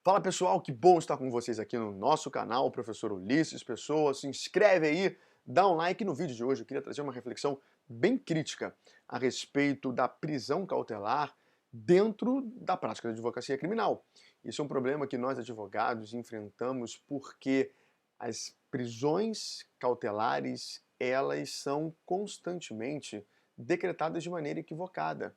Fala pessoal, que bom estar com vocês aqui no nosso canal, o professor Ulisses Pessoa. Se inscreve aí, dá um like no vídeo de hoje. Eu queria trazer uma reflexão bem crítica a respeito da prisão cautelar dentro da prática da advocacia criminal. Isso é um problema que nós advogados enfrentamos porque as prisões cautelares, elas são constantemente decretadas de maneira equivocada,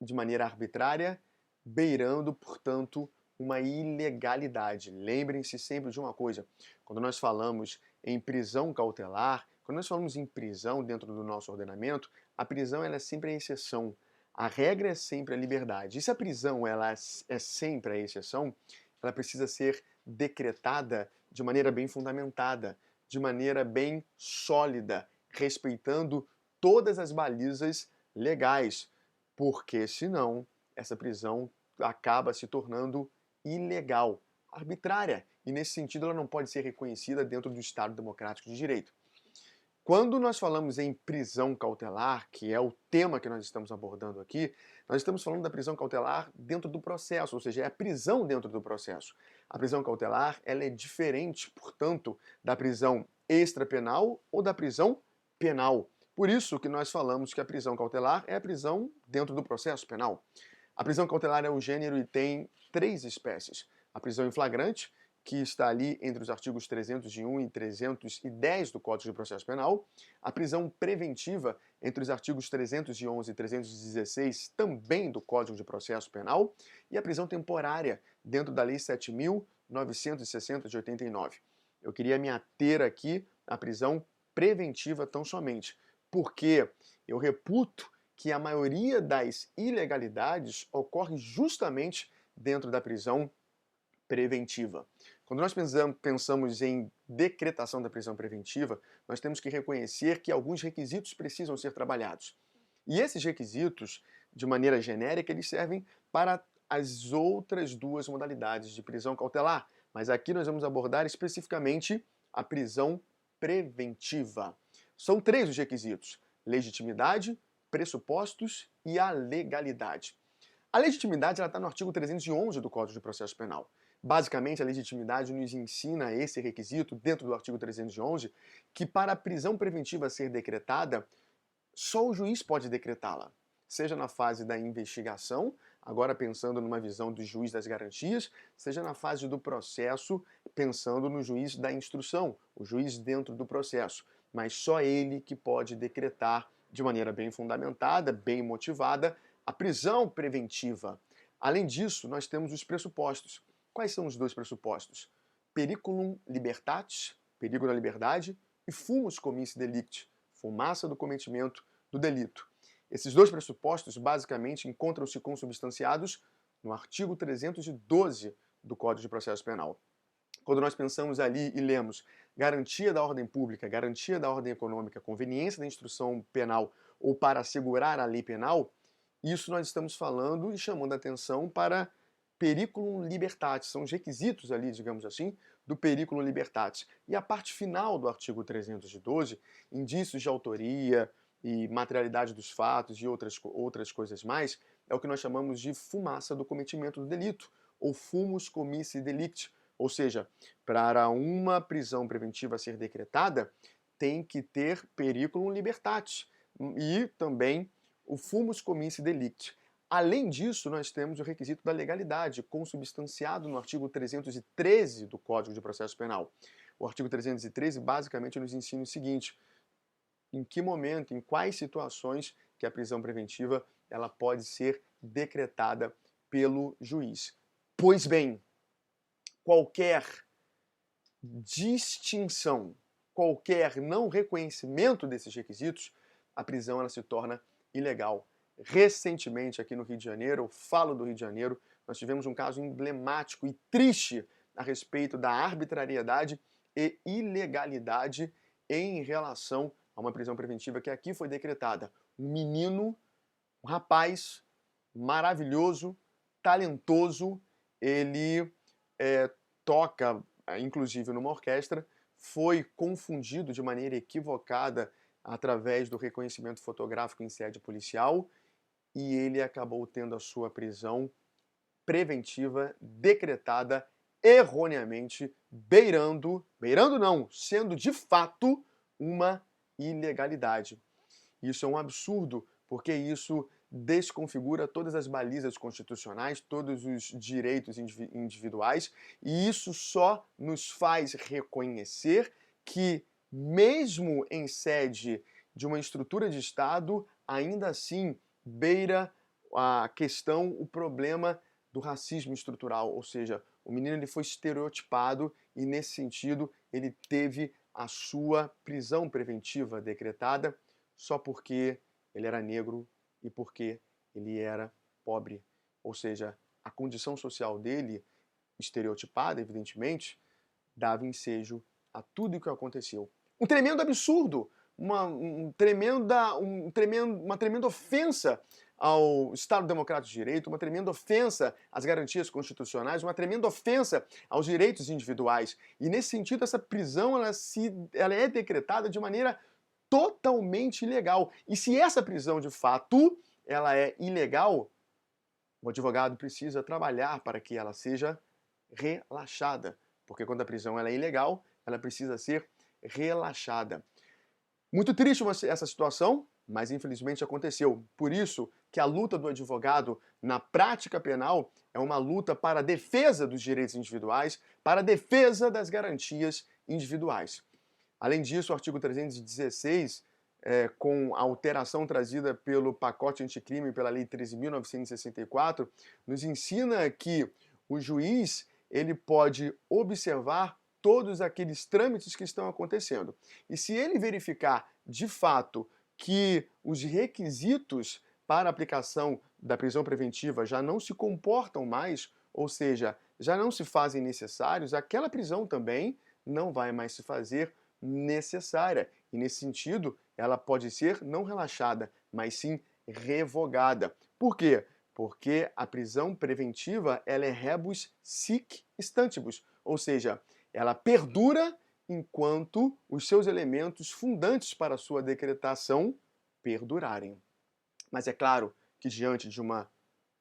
de maneira arbitrária, beirando, portanto, uma ilegalidade. Lembrem-se sempre de uma coisa: quando nós falamos em prisão cautelar, quando nós falamos em prisão dentro do nosso ordenamento, a prisão ela é sempre a exceção. A regra é sempre a liberdade. E se a prisão ela é sempre a exceção, ela precisa ser decretada de maneira bem fundamentada, de maneira bem sólida, respeitando todas as balizas legais, porque senão essa prisão acaba se tornando ilegal, arbitrária, e nesse sentido ela não pode ser reconhecida dentro do Estado Democrático de Direito. Quando nós falamos em prisão cautelar, que é o tema que nós estamos abordando aqui, nós estamos falando da prisão cautelar dentro do processo, ou seja, é a prisão dentro do processo. A prisão cautelar ela é diferente, portanto, da prisão extrapenal ou da prisão penal. Por isso que nós falamos que a prisão cautelar é a prisão dentro do processo penal. A prisão cautelar é um gênero e tem três espécies. A prisão em flagrante, que está ali entre os artigos 301 e 310 do Código de Processo Penal, a prisão preventiva entre os artigos 311 e 316 também do Código de Processo Penal, e a prisão temporária dentro da Lei 7.960 de 89. Eu queria me ater aqui à prisão preventiva tão somente, porque eu reputo que a maioria das ilegalidades ocorre justamente dentro da prisão preventiva. Quando nós pensamos em decretação da prisão preventiva, nós temos que reconhecer que alguns requisitos precisam ser trabalhados. E esses requisitos, de maneira genérica, eles servem para as outras duas modalidades de prisão cautelar, mas aqui nós vamos abordar especificamente a prisão preventiva. São três os requisitos: legitimidade, pressupostos e a legalidade. A legitimidade está no artigo 311 do Código de Processo Penal. Basicamente, a legitimidade nos ensina esse requisito, dentro do artigo 311, que para a prisão preventiva ser decretada, só o juiz pode decretá-la. Seja na fase da investigação, agora pensando numa visão do juiz das garantias, seja na fase do processo, pensando no juiz da instrução, o juiz dentro do processo. Mas só ele que pode decretar, de maneira bem fundamentada, bem motivada, a prisão preventiva. Além disso, nós temos os pressupostos. Quais são os dois pressupostos? Periculum libertatis, perigo da liberdade, e fumus commissi delicti, fumaça do cometimento do delito. Esses dois pressupostos basicamente encontram-se consubstanciados no artigo 312 do Código de Processo Penal. Quando nós pensamos ali e lemos garantia da ordem pública, garantia da ordem econômica, conveniência da instrução penal ou para assegurar a lei penal, isso nós estamos falando e chamando a atenção para periculum libertatis, são os requisitos ali, digamos assim, do periculum libertatis. E a parte final do artigo 312, indícios de autoria e materialidade dos fatos e outras coisas mais, é o que nós chamamos de fumaça do cometimento do delito, ou fumus commissi delicti, ou seja, para uma prisão preventiva ser decretada, tem que ter periculum libertatis e também o fumus commissi delicti. Além disso, nós temos o requisito da legalidade, consubstanciado no artigo 313 do Código de Processo Penal. O artigo 313 basicamente nos ensina o seguinte: em que momento, em quais situações que a prisão preventiva ela pode ser decretada pelo juiz. Pois bem, qualquer distinção, qualquer não reconhecimento desses requisitos, a prisão ela se torna ilegal. Recentemente, aqui no Rio de Janeiro, eu falo do Rio de Janeiro, nós tivemos um caso emblemático e triste a respeito da arbitrariedade e ilegalidade em relação a uma prisão preventiva que aqui foi decretada. Um menino, um rapaz maravilhoso, talentoso, ele toca, inclusive numa orquestra, foi confundido de maneira equivocada através do reconhecimento fotográfico em sede policial e ele acabou tendo a sua prisão preventiva decretada erroneamente, beirando não, sendo de fato uma ilegalidade. Isso é um absurdo, porque isso desconfigura todas as balizas constitucionais, todos os direitos individuais, e isso só nos faz reconhecer que, mesmo em sede de uma estrutura de Estado, ainda assim beira a questão, o problema do racismo estrutural, ou seja, o menino ele foi estereotipado e, nesse sentido, ele teve a sua prisão preventiva decretada só porque ele era negro e porque ele era pobre. Ou seja, a condição social dele, estereotipada, evidentemente, dava ensejo a tudo o que aconteceu. Um tremendo absurdo, uma tremenda ofensa ao Estado Democrático de Direito, uma tremenda ofensa às garantias constitucionais, uma tremenda ofensa aos direitos individuais. E, nesse sentido, essa prisão ela é decretada de maneira totalmente ilegal. E se essa prisão, de fato, ela é ilegal, o advogado precisa trabalhar para que ela seja relaxada. Porque quando a prisão ela é ilegal, ela precisa ser relaxada. Muito triste essa situação, mas infelizmente aconteceu. Por isso que a luta do advogado na prática penal é uma luta para a defesa dos direitos individuais, para a defesa das garantias individuais. Além disso, o artigo 316, com a alteração trazida pelo pacote anticrime pela Lei 13.964, nos ensina que o juiz ele pode observar todos aqueles trâmites que estão acontecendo. E se ele verificar, de fato, que os requisitos para a aplicação da prisão preventiva já não se comportam mais, ou seja, já não se fazem necessários, aquela prisão também não vai mais se fazer necessária. E, nesse sentido, ela pode ser não relaxada, mas sim revogada. Por quê? Porque a prisão preventiva ela é rebus sic stantibus, ou seja, ela perdura enquanto os seus elementos fundantes para a sua decretação perdurarem. Mas é claro que, diante de uma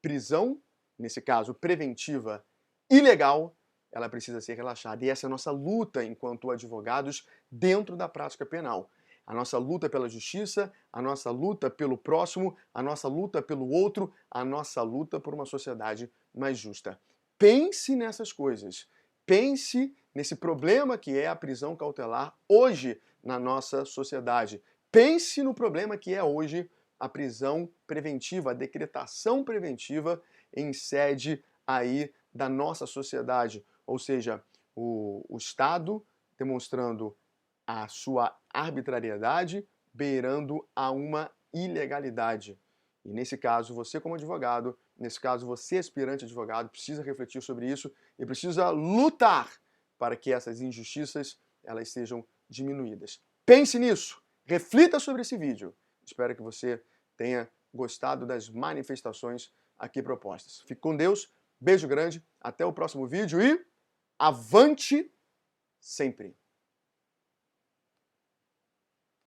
prisão, nesse caso preventiva, ilegal, ela precisa ser relaxada. E essa é a nossa luta enquanto advogados dentro da prática penal. A nossa luta pela justiça, a nossa luta pelo próximo, a nossa luta pelo outro, a nossa luta por uma sociedade mais justa. Pense nessas coisas. Pense nesse problema que é a prisão cautelar hoje na nossa sociedade. Pense no problema que é hoje a prisão preventiva, a decretação preventiva em sede aí da nossa sociedade. Ou seja, o Estado demonstrando a sua arbitrariedade, beirando a uma ilegalidade. E nesse caso, você como advogado, nesse caso você aspirante advogado, precisa refletir sobre isso e precisa lutar para que essas injustiças elas sejam diminuídas. Pense nisso, reflita sobre esse vídeo. Espero que você tenha gostado das manifestações aqui propostas. Fique com Deus, beijo grande, até o próximo vídeo e avante sempre!